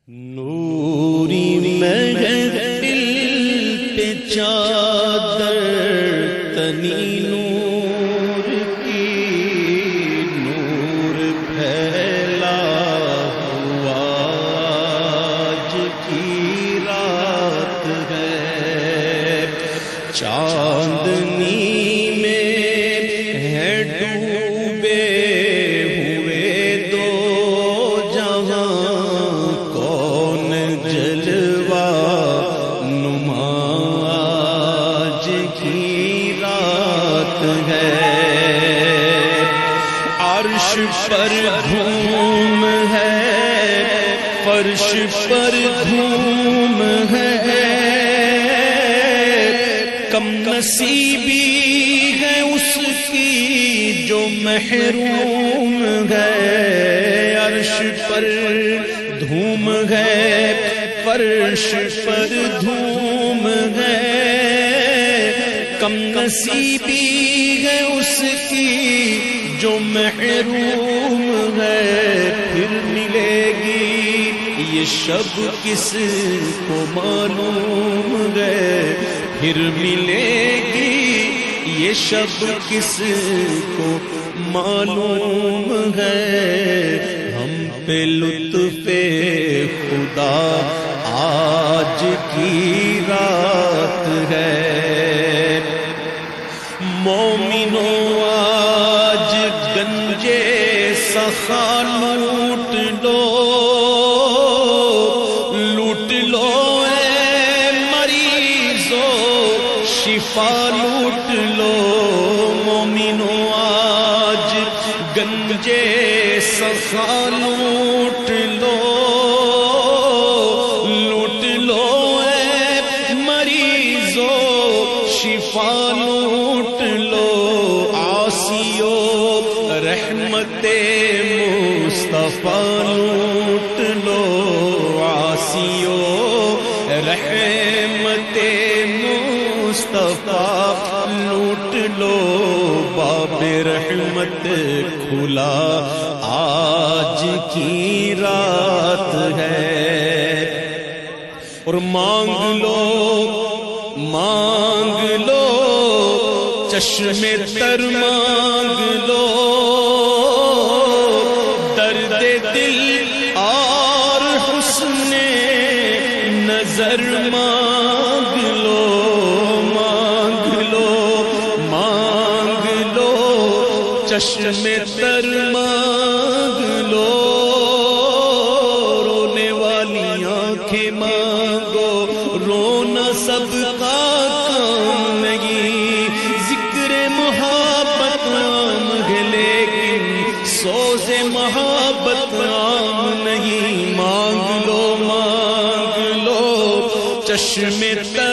نوری محفل پہ چادر تنی نور کی، نور پھیلا ہوا آج کی رات ہے، چاندنی میں ہے ڈوبے ہوئے دو جہاں، کون جلوہ نما آج کی رات ہے، عرش پر دھوم ہے، فرش پر دھوم ہے، کم نصیبی ہے اس کی جو محروم ہے، عرش پر دھوم ہے، فرش پر دھوم ہے، کم نصیبی ہے اس کی جو محروم ہے، پھر ملے گی یہ شب کس کو معلوم ہے، پھر ملے گی یہ شب کس کو معلوم ہے، ہم پہ لطف خدا آج کی رات ہے، مومنوں آج گنجے سخا لوٹ لو، لوٹ لو اے مریضو شفا لوٹ لو، مومنوں آج گنجے سخا لوٹ لو، لوٹ لو اے مریضو شفا لوٹ لو، عاصیو رحمت مصطفیٰ لوٹ لو، عاصیو رحمت مصطفیٰ لوٹ لو، باب رحمت کھلا آج کی رات ہے، اور مانگ لو مانگ لو چشم تر مانگ لو، درد دل اور حسن نظر مانگ لو، مانگ لو مانگ لو چشم تر مانگ لو، رونے والی آنکھیں مانگو، رونا سب کا کام نہیں، ذکر محبت عام ہے لیکن سوز محبت عام نہیں، مانگ لو چشم تر